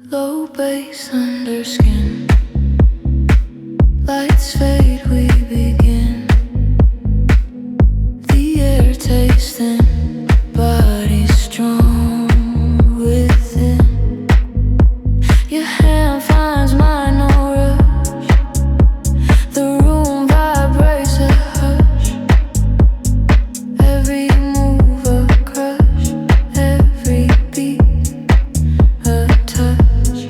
Low bass under skin. Lights fade, we begin. The air tasting, body strong within. Your hand finds mine, no rush. The room vibrates a hush. Every move a crush, every beat a touch.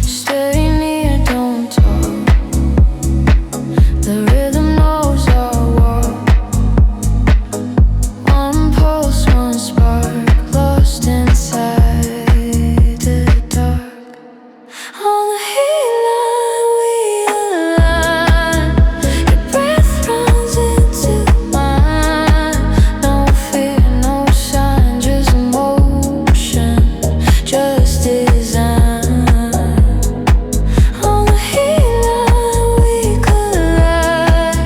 Stay near, don't talk. The rhythm knows our walk. One pulse, one spark, lost inside the dark. On the Heatline we align. Your breath runs into mine. No fear, no sign, just motion, just design. On the Heatline we collide.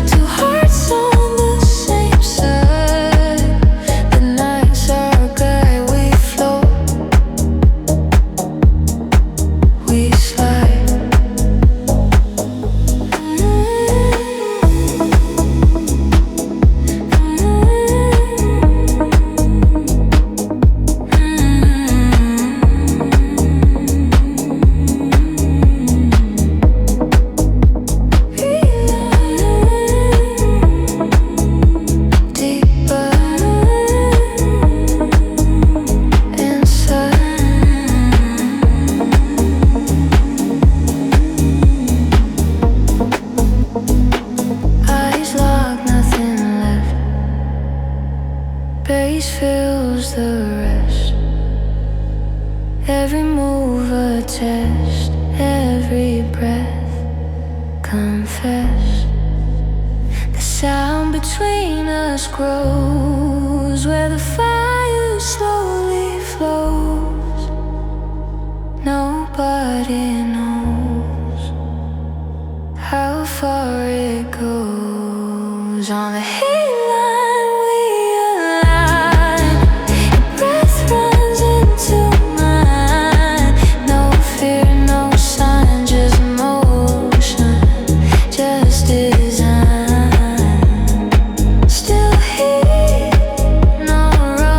Two hearts on the same side. The night's our guide, we float, we slide. Deeper inside. Eyes locked, nothing left. Bass fills the rest. Every move a test, every breath confess. The sound between us grows, where the fire slowly flows. Nobody knows how far it goes. On the Heatline we align. Your breath runs into mine. No fear, no sign, just motion, just design. Still here, no rush.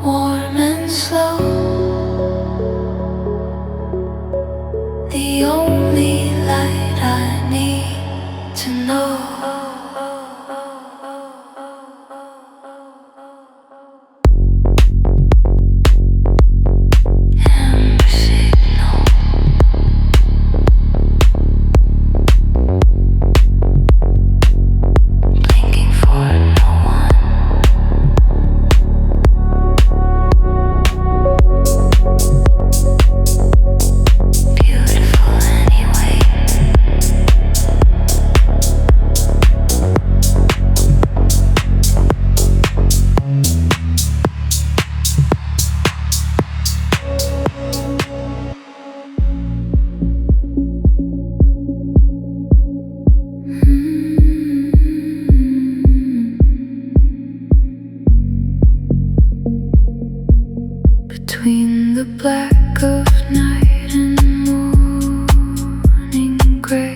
warm and slow. The only light I need to know. Between the black of night and morning gray,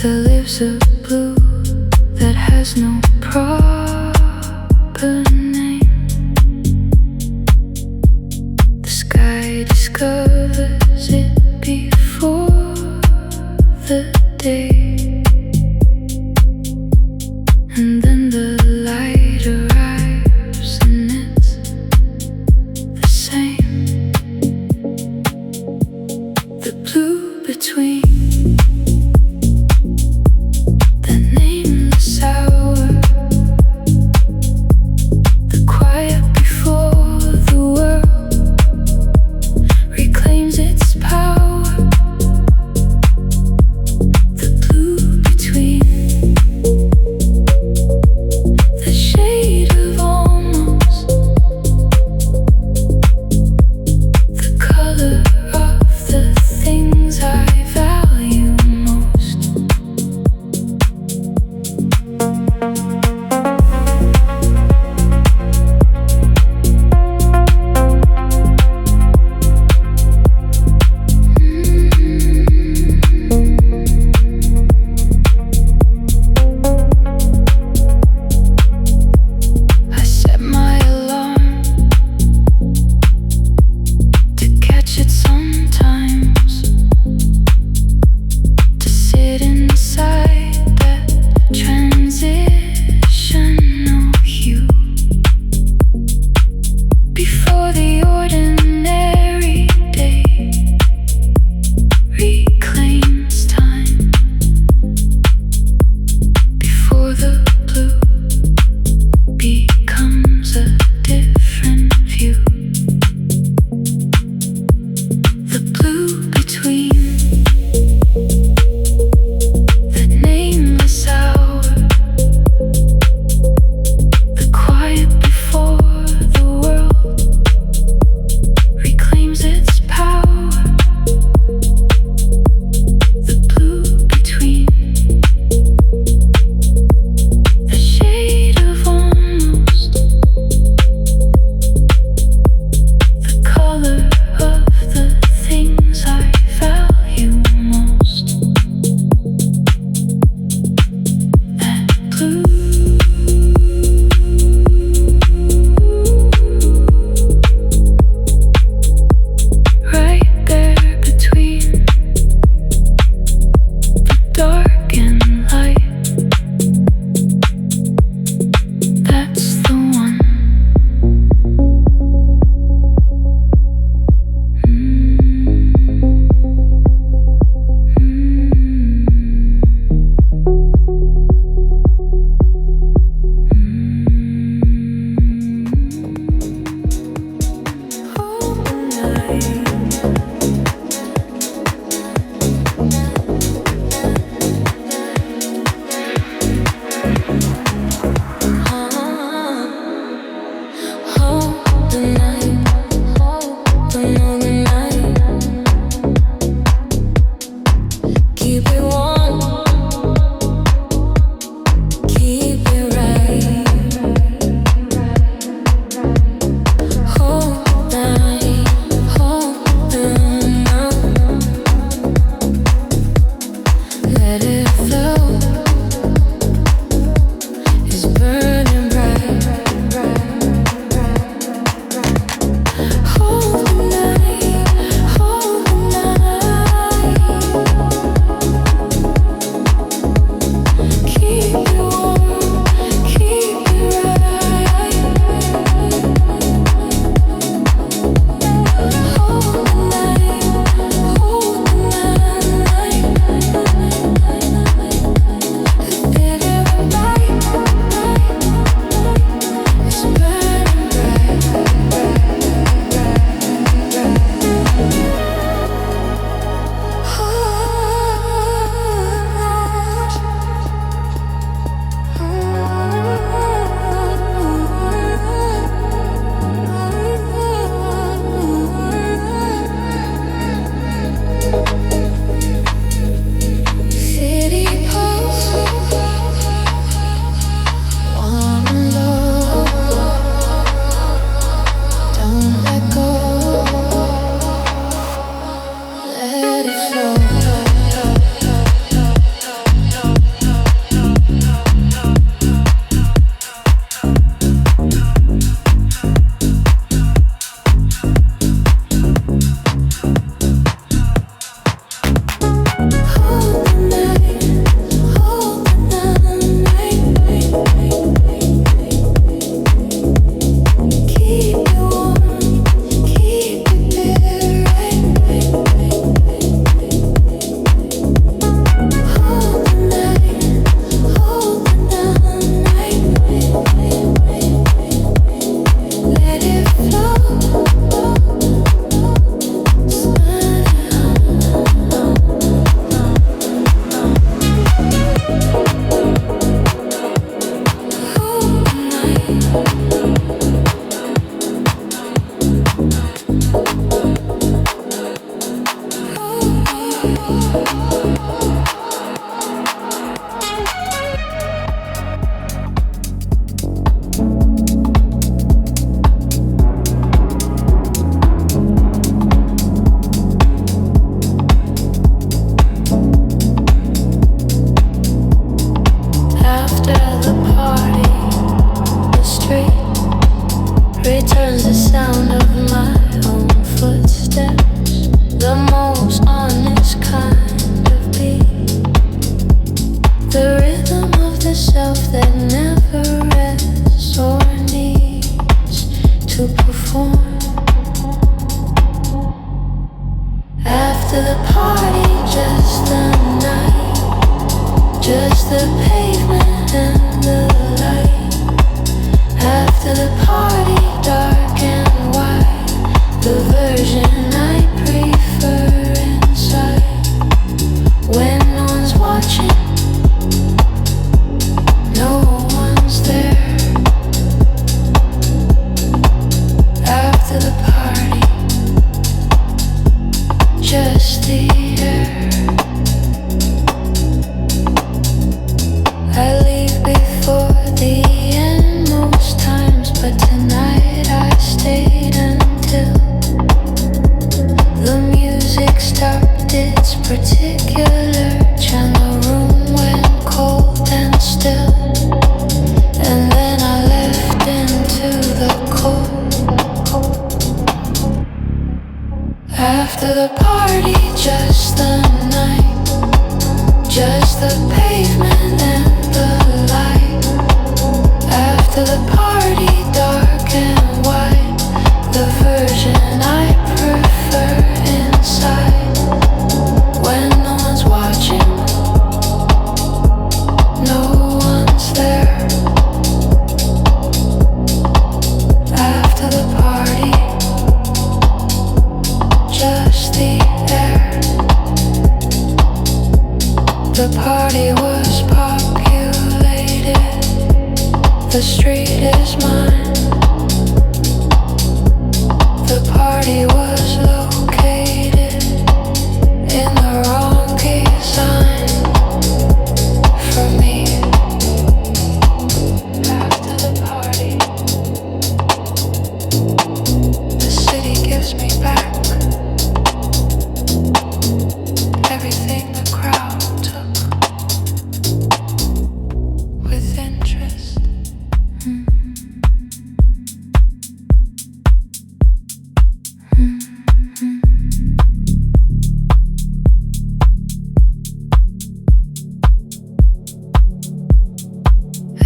there lives a blue that has no proper name. The sky discovers it before the day, and then the light arrives and it's the same. The blue between the nameless hour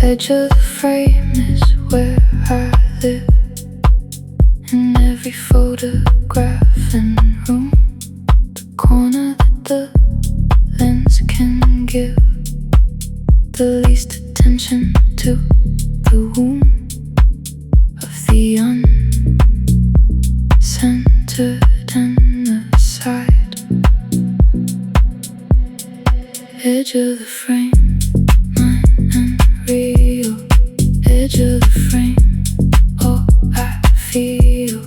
Edge of the frame is where I live. In every photograph and room, the corner that the lens can give the least attention to the womb of the uncentered and the side. Edge of the frame, real edge of the frame, all I feel.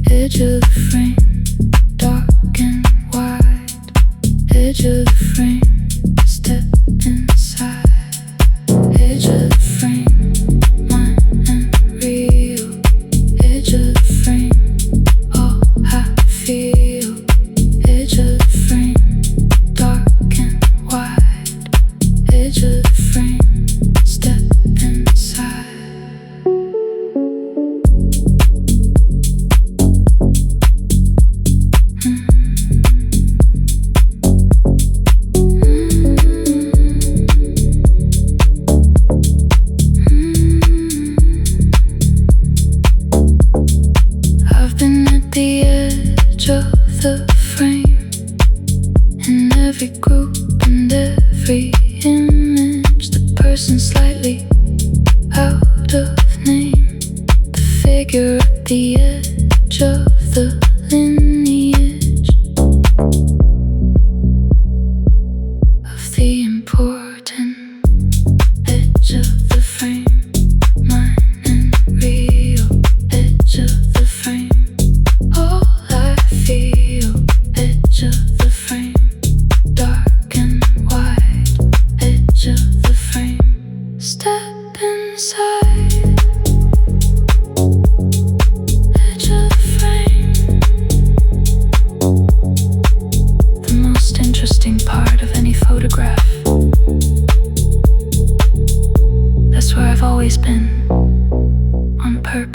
Edge of the frame, dark and wide. Edge of the frame, step inside. Edge of the frame, mine and real. Edge of the frame, all I feel. Edge of the frame, dark and wide. Edge of the frame. Edge of the frame, mine and real.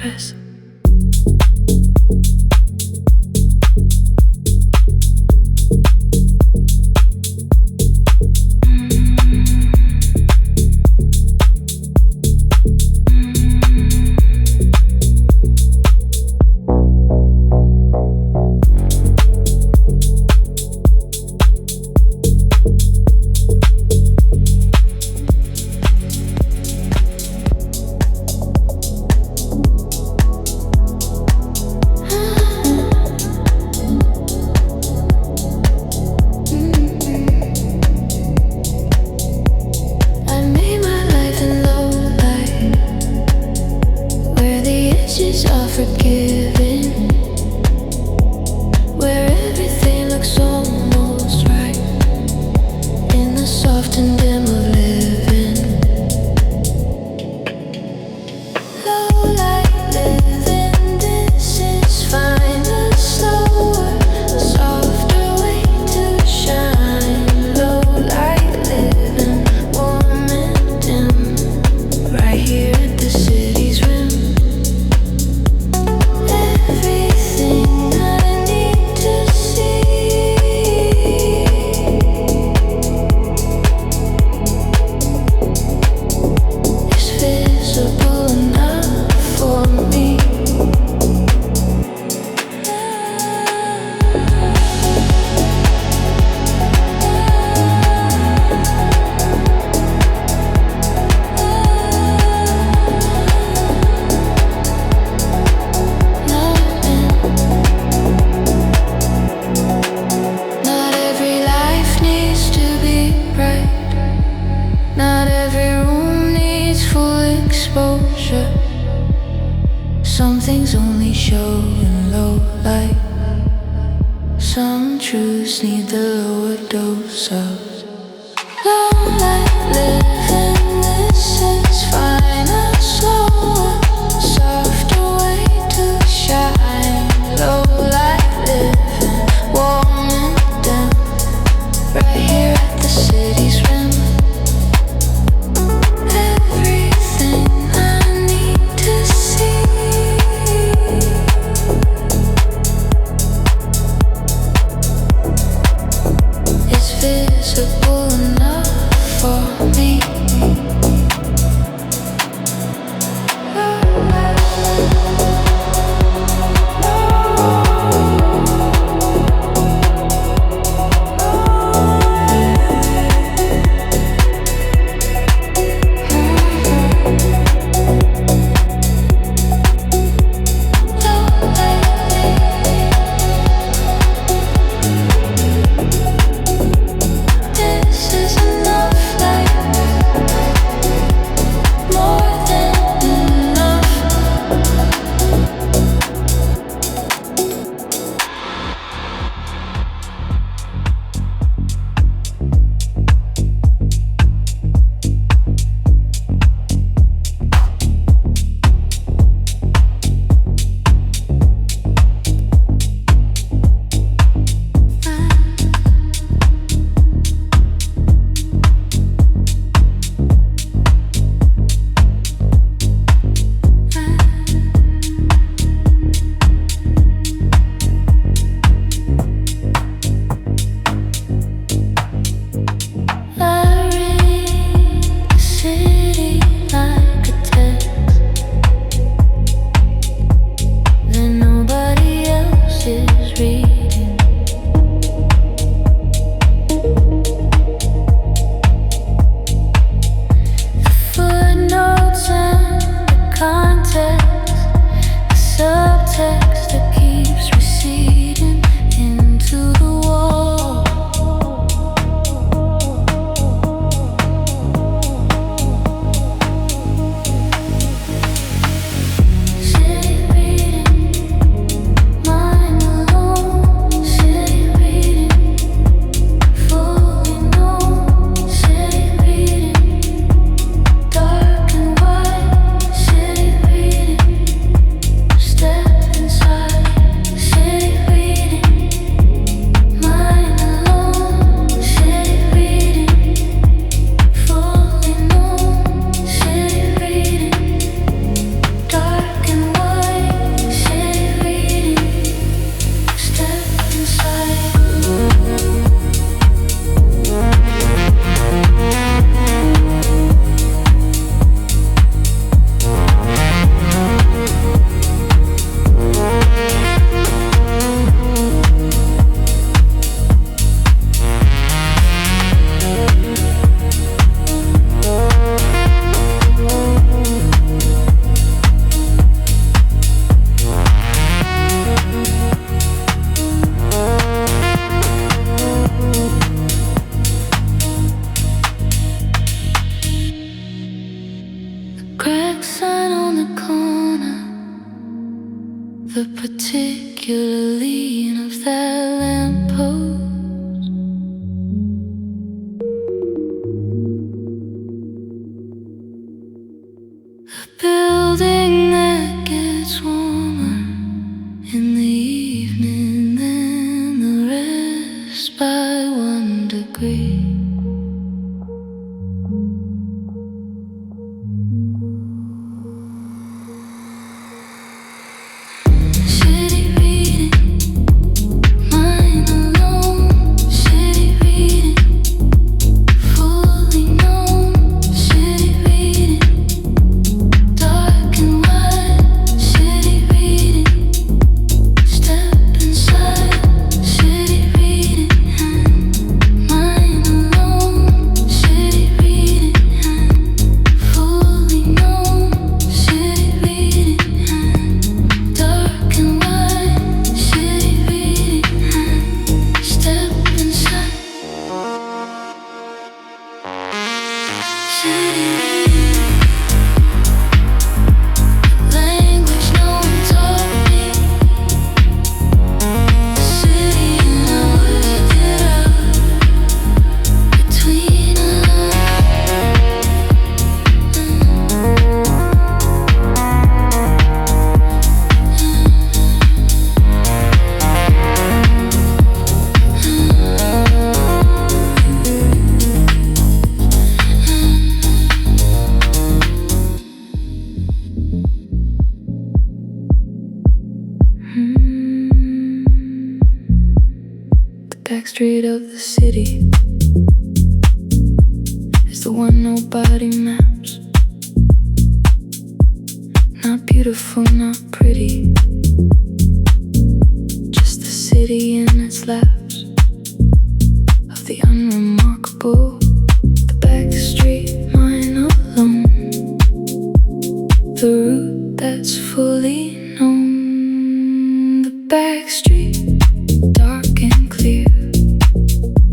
purpose. Visible enough for me. The particular lean of that lamppost. A building that gets warmer in the evening than the rest by 1 degree. Back street of the city is the one nobody maps. Not beautiful, not pretty, just the city in its laps of the unremarkable. The back street, mine alone, the route that's fully known. The back street, dark and clear,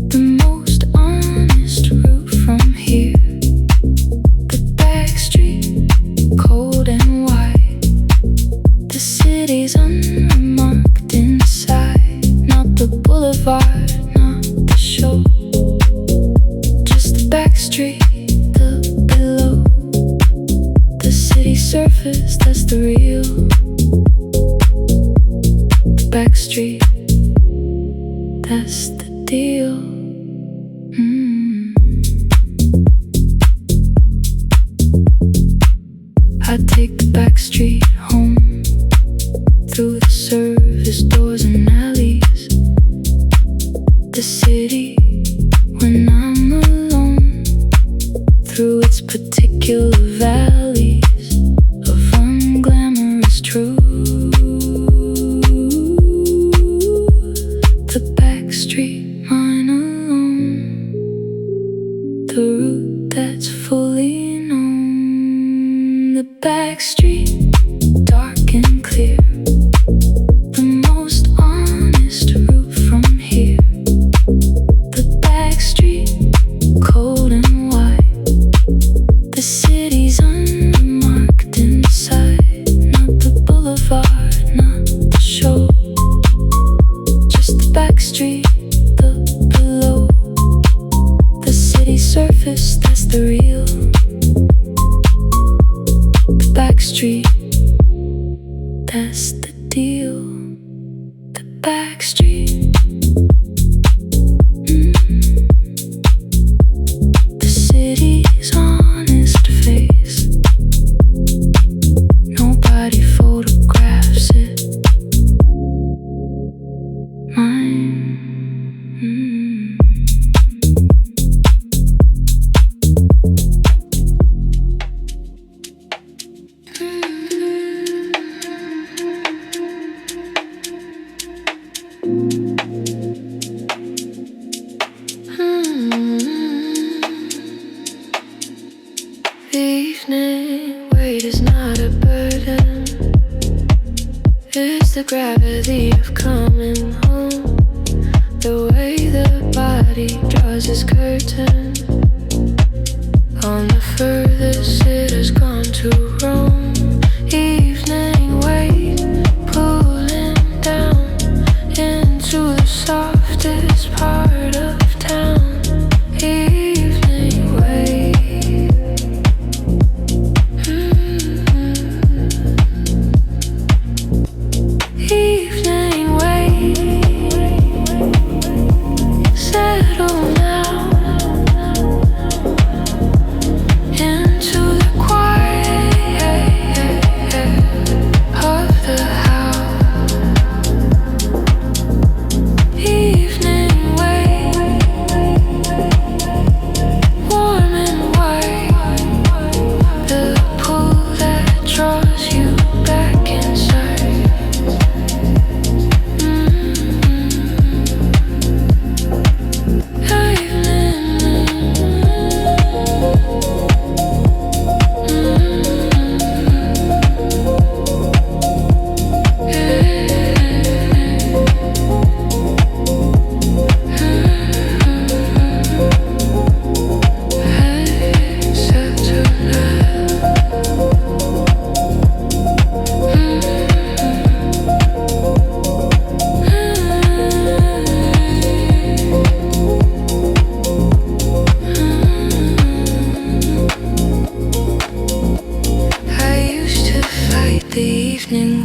the most honest route from here. The back street, cold and wide, the city's unremarked inside. Not the boulevard, not the show, just the back street, the below. The city surface, that's the real. The back street, that's the deal. I take the back street home, through the service doors and alleys. The city, when I'm alone, through its particular valleys of unglamorous truth. The back street, mine alone, the route that's fully known. The back street, dark and clear, the most honest route from here. The back street, cold and wide, the city's unmarked inside. Not the boulevard, not the show, just the back street, the below. The city surface, that's the real. The back street, that's the deal. The back street, the city's honest face. Nobody photographs it. Mine. The evening weight is not a burden, it's the gravity of coming home. The way the body draws its curtain, on the furthest it has gone to Rome. Evening weight, pull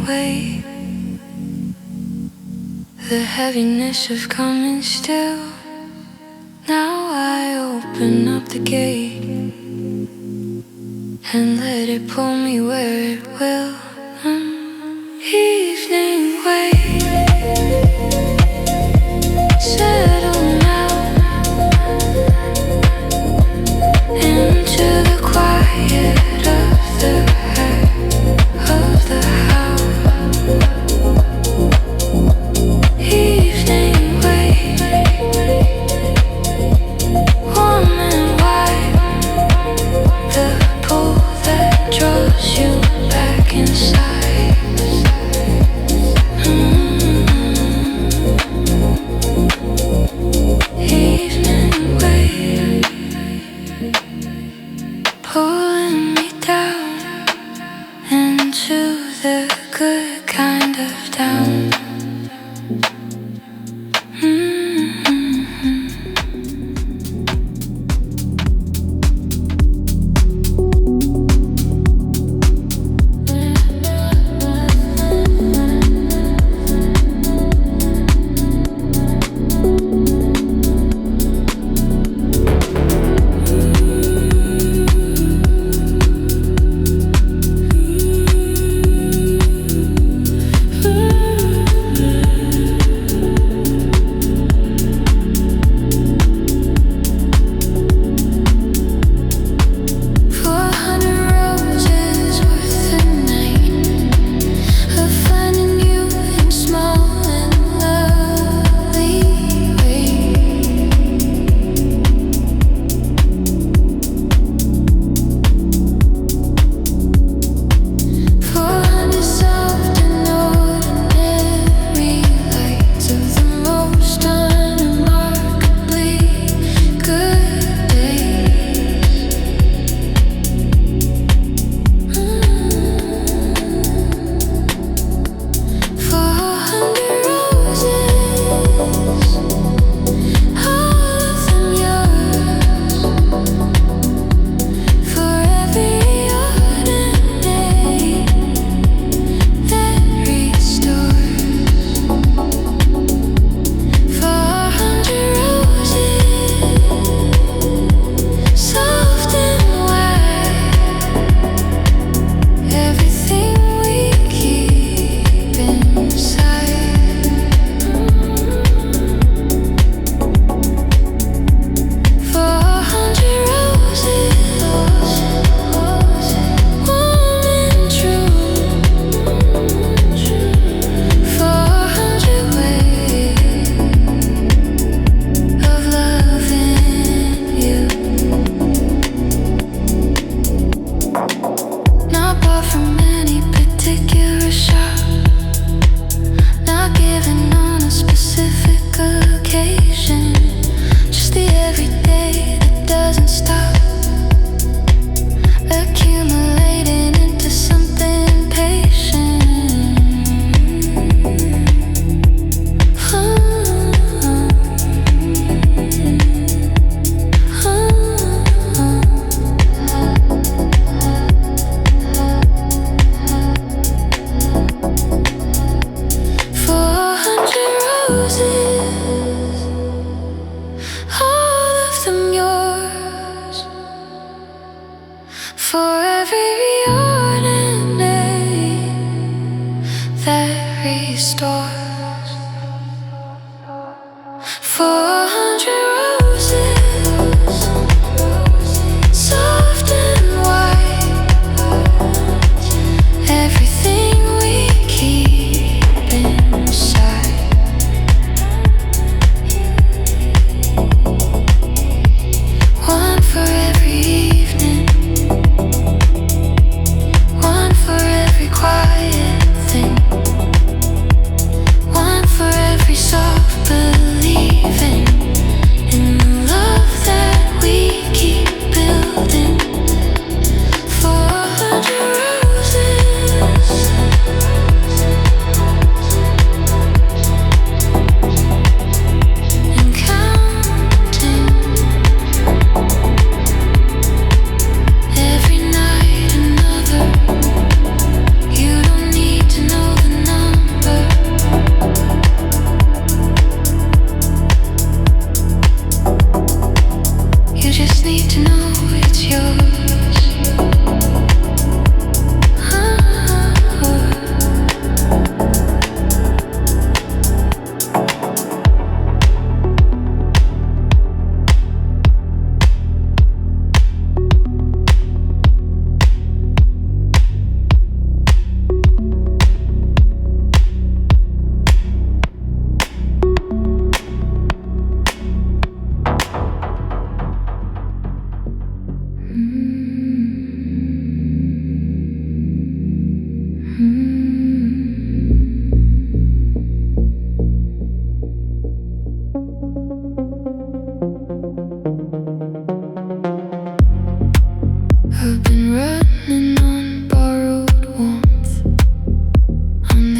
weight, the heaviness of coming still. Now I open up the gate and let it pull me where it will. Evening wave, settle now into the quiet of the house. Evening wave, warm and wide, the pull that draws you back inside. Evening wave, pulling me down into the good kind of down.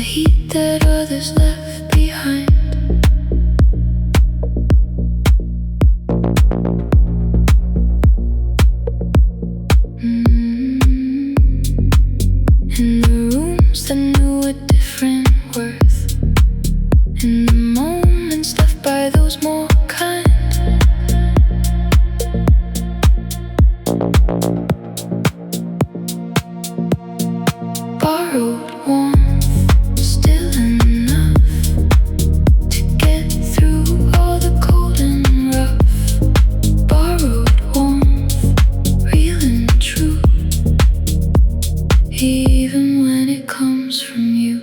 heat that others left behind. In the rooms that knew a different worth, in the moments left by those more kind. Borrowed warmth, still enough to get through all the cold and rough. Borrowed warmth, real and true, even when it comes from you.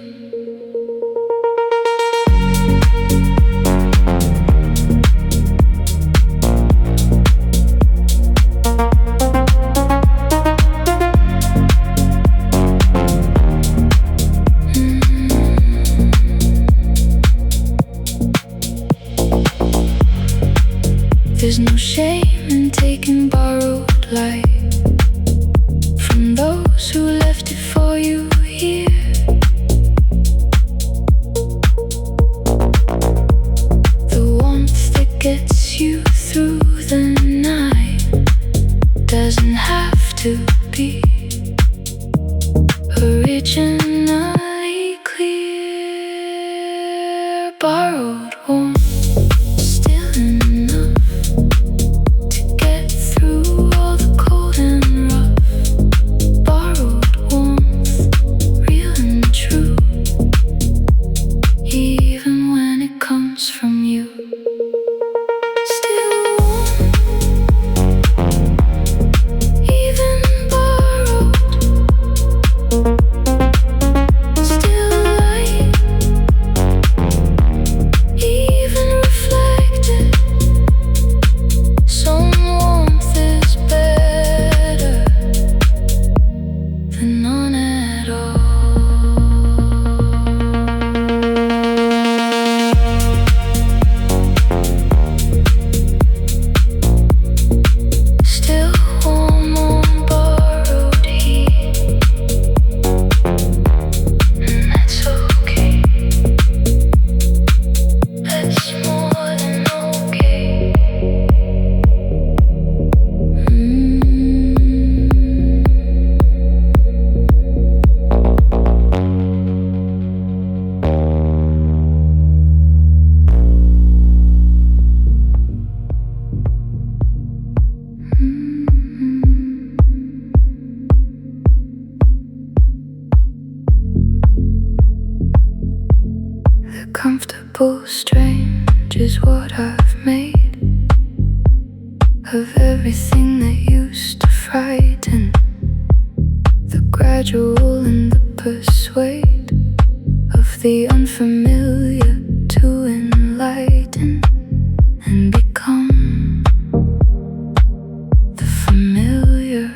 There's no shame in taking borrowed light from those who left it for you here. The warmth that gets you through the night doesn't have to be originally clear. Borrowed warmth, still enough to get through all the cold and rough. Borrowed warmth, real and true, even when it comes from you. Still warm, even borrowed. Still light, even reflected. Some warmth is better than none at all. Still warm on borrowed heat, and that's okay. That's more than okay. The comfortable strange is what I've made of everything that used to frighten. The gradual and the persuade of the unfamiliar to enlighten and become the familiar.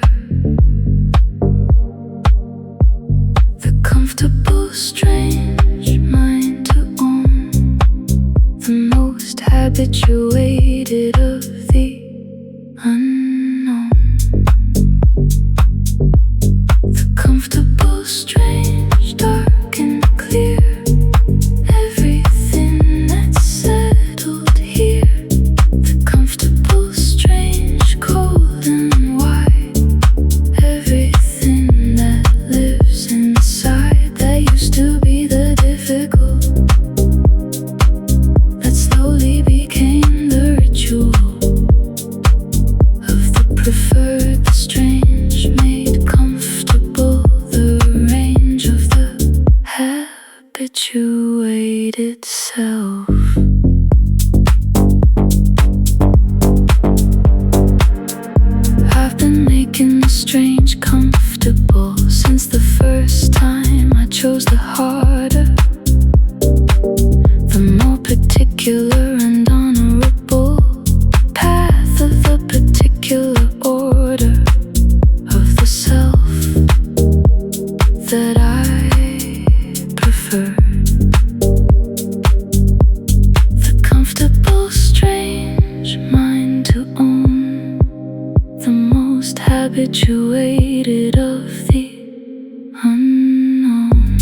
The comfortable strange mind to own, the most habituated of the unknown. The comfortable strange, dark and clear, everything that's settled here. The comfortable strange, cold and wide, everything that lives inside that used to be the difficult, that slowly became the ritual of the preferred, the strange made comfortable, the range of the habituated self. I've been making the strange comfortable since the first time I chose the harder, the more particular and honorable path of the particular order of the self that I prefer. The comfortable strange mind to own, the most habituated of the unknown.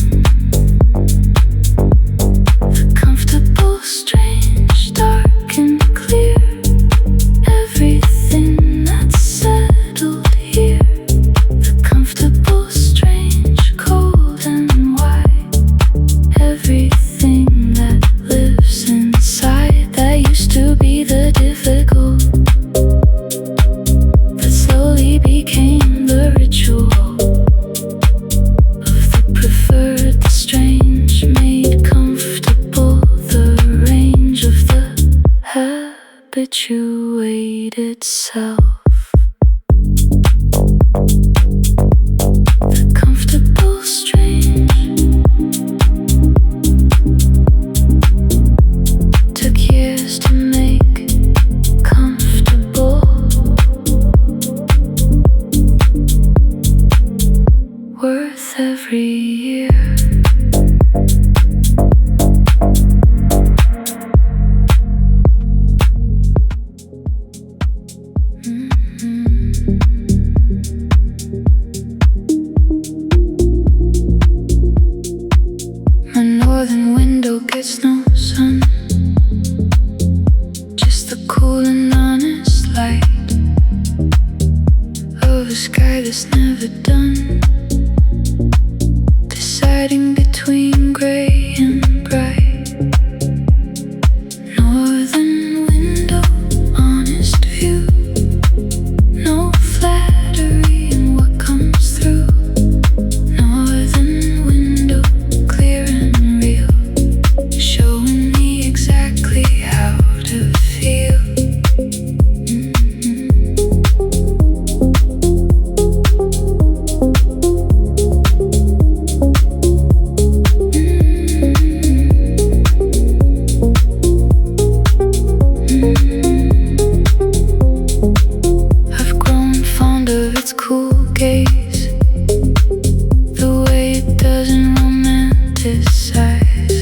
northern window gets no sun, just the cool and honest light of a sky that's never done, deciding between gray and bright. Northern window, honest view, no flattery in what comes through. Northern window, clear and real, showing me exactly how to feel. I've grown fond of its cool gaze, the way it doesn't romanticize.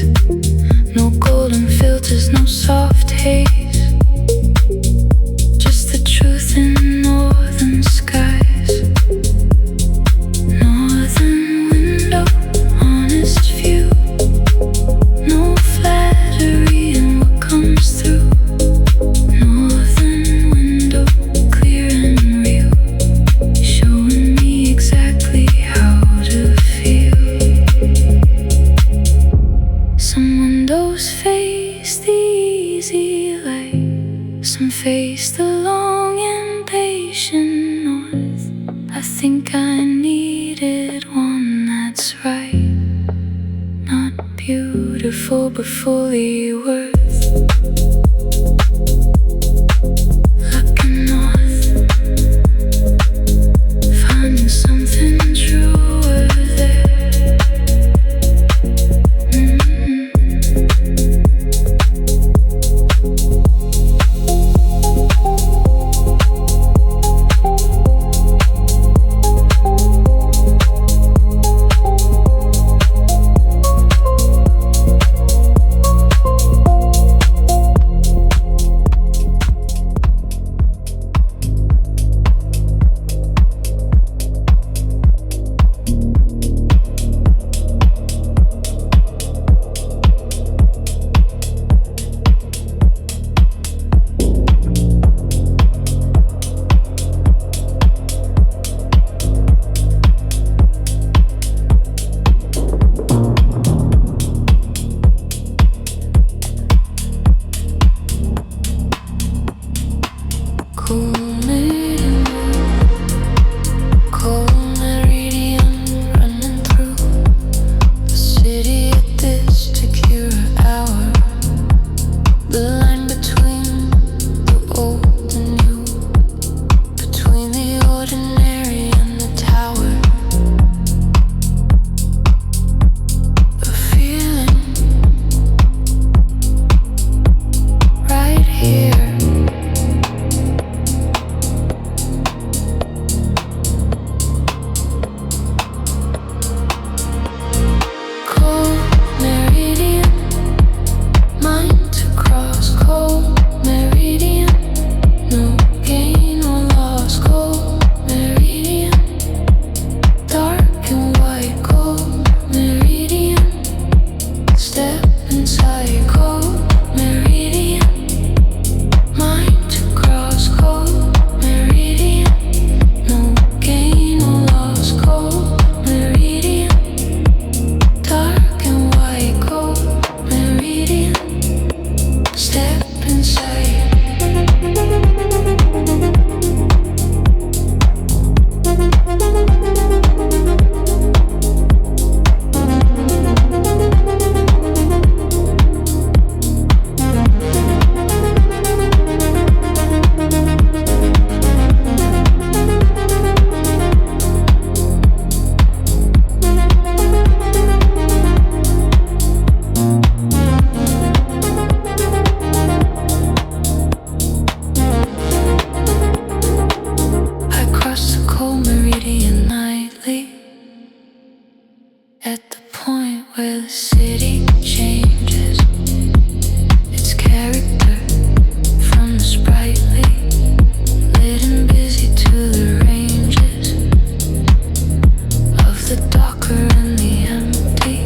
No golden filters, no soft haze, just the truth in northern skies. Northern window, honest view, no flattery in what comes through. Northern window, clear and real, showing me exactly how to feel. Some windows face the easy light, some face the long and patient north. I think I needed one that's right, not beautiful but fully worth. Looking north, finding something truer there. Cool Meridian, cold Meridian running through the city at this secure hour. The line between the old and new, between the ordinary and the tower. A feeling right here. Cold Meridian, mind to cross. Cold Meridian, no gain or loss. Cold Meridian, dark and white. Cold Meridian, step inside. Cold Meridian, mind to cross. Cold Meridian, no gain or loss. Cold Meridian, dark and white. Cold Meridian, step inside. I cross the cold Meridian nightly, at the point where the city changes its character from the sprightly, lit and busy to the ranges of the darker and the empty.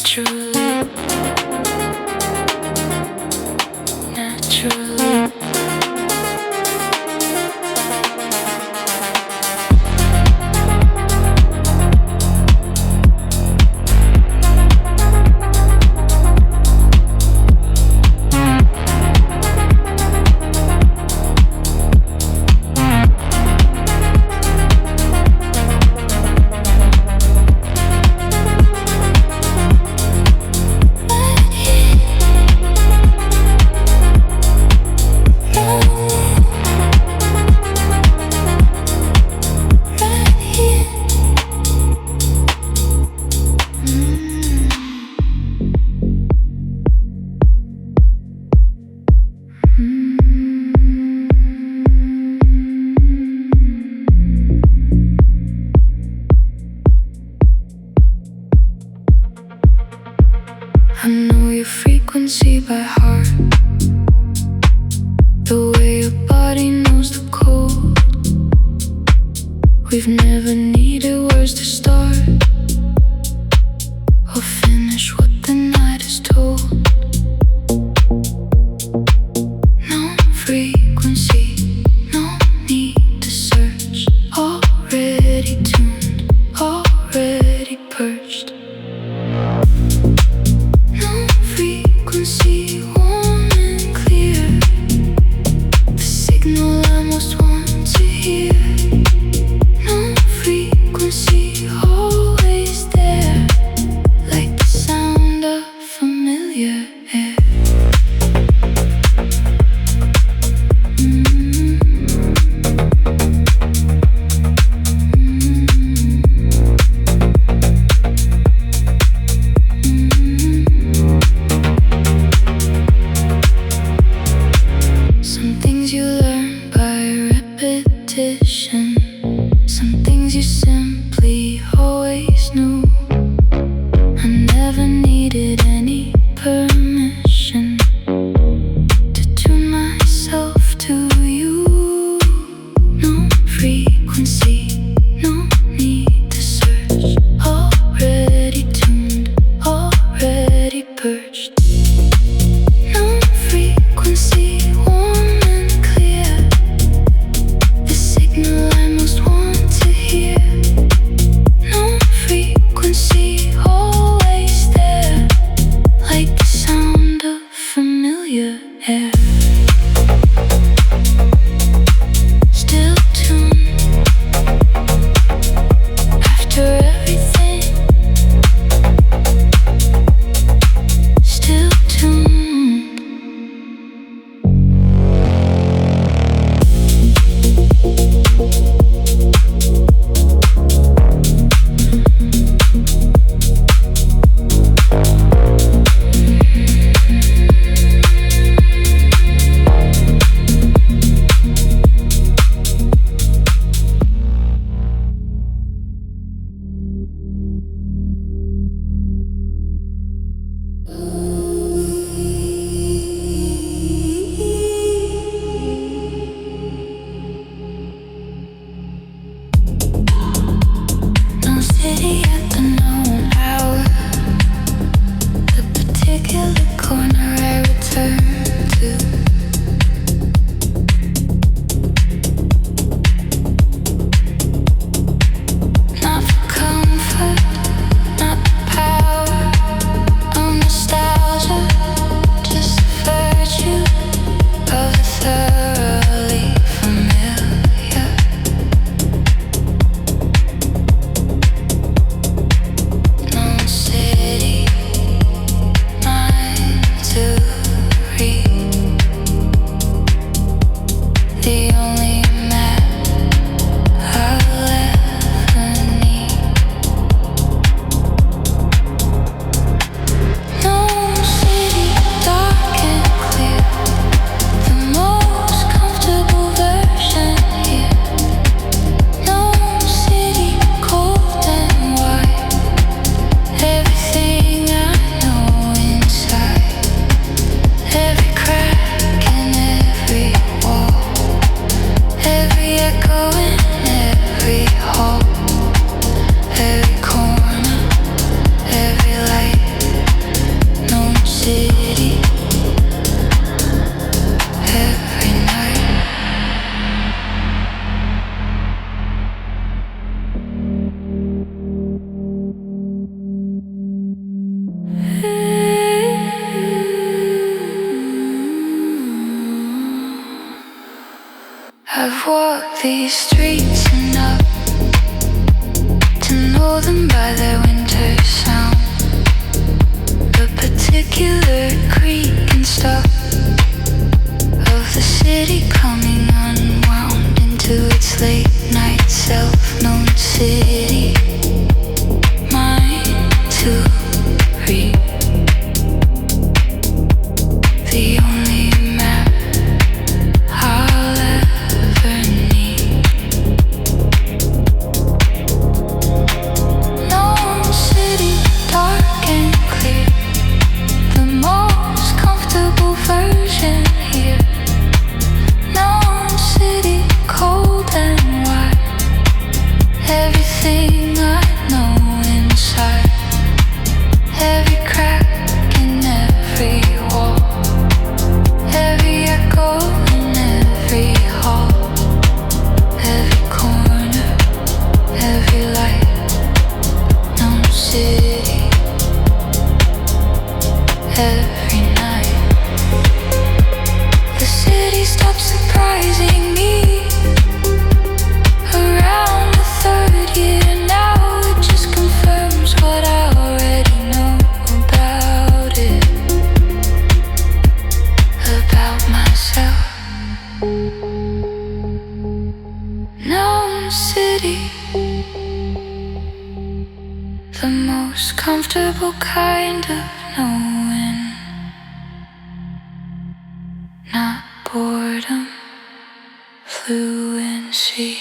Familiar walked these streets enough to know them by their winter sound. The particular creak and stuff of the city coming unwound into its late night self-known city. Mine to read. The only map I'll ever need. Known city, dark and clear. The most comfortable version here. Known city, cold and wide. Everything I know inside. Every crack in every wall. Every echo in every hall. Every corner, every light. Known city. Every night. The city stops surprising me. Around the third year now, it just confirms what I already know about it. About myself. Known city. The most comfortable kind of knowing. Not boredom, fluency.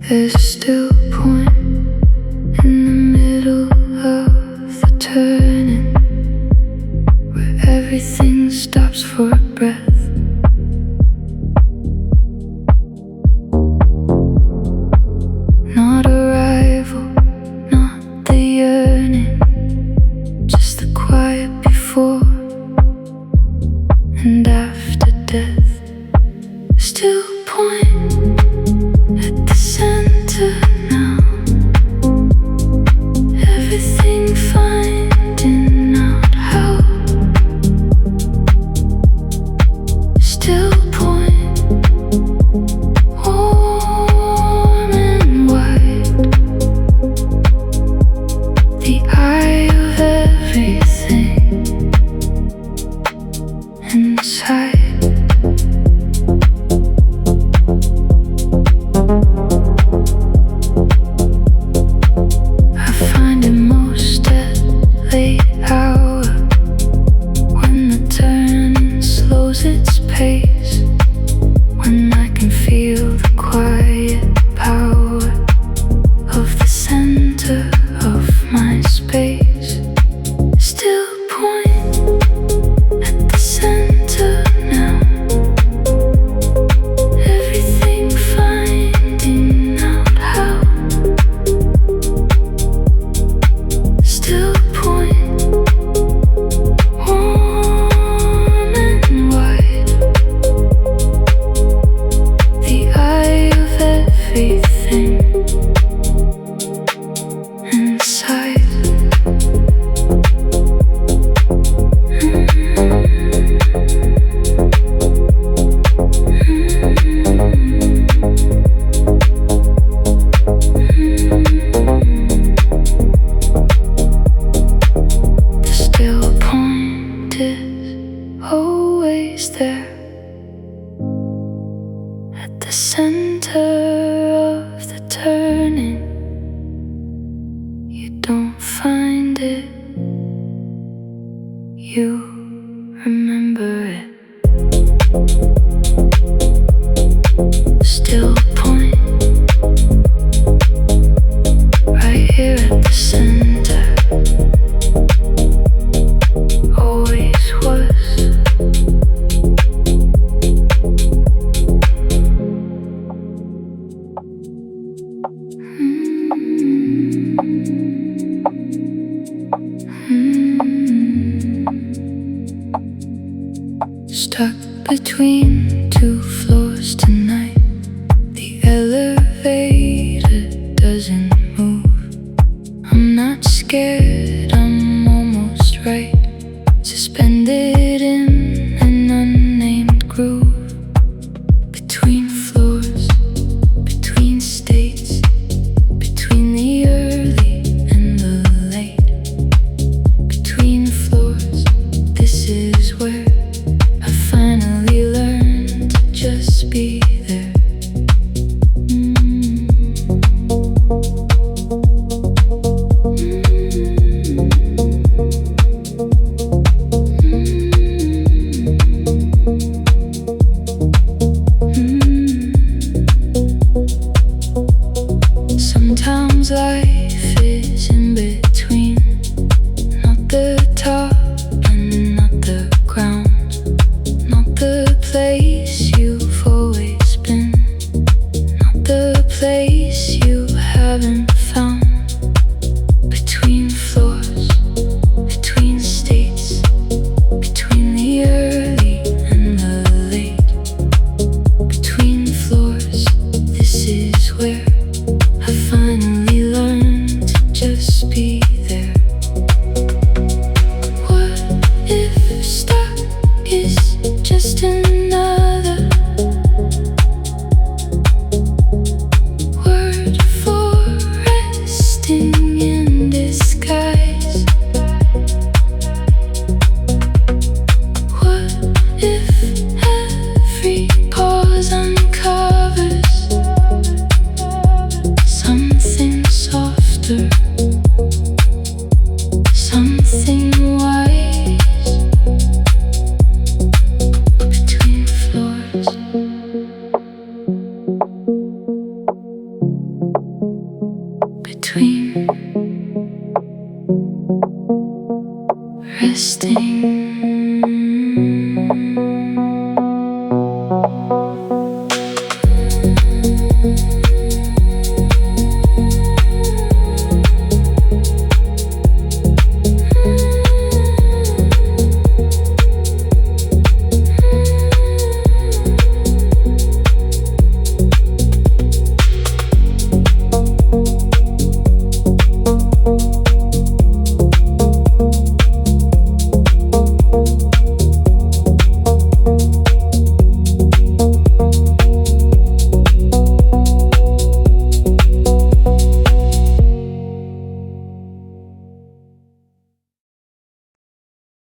There's still a point in the middle of the turning where everything stops for a breath. Not arrival, not the yearning, just the quiet before and after death. Still a point at the center now. Everything finding out how. Still a point, warm and wide. The eye of everything inside. Always there at the center of the turning. You remember it. Still point right here at the center. Always was. Stuck between two floors tonight. The elevator doesn't move. I'm not scared, I'm almost right. Suspended in an unnamed groove. Between floors, between states, between the early and the late. Between floors, this is where I finally learned to just be there. Sometimes life is in between, not the top and not the ground, not the place you've always been, not the place you haven't found. Between floors, between states, between the early and the late. Between floors, this is where I finally learned to just be there. What if stuck is just another word for resting in disguise? What if every pause uncovers something softer, something wise? Between floors, between resting.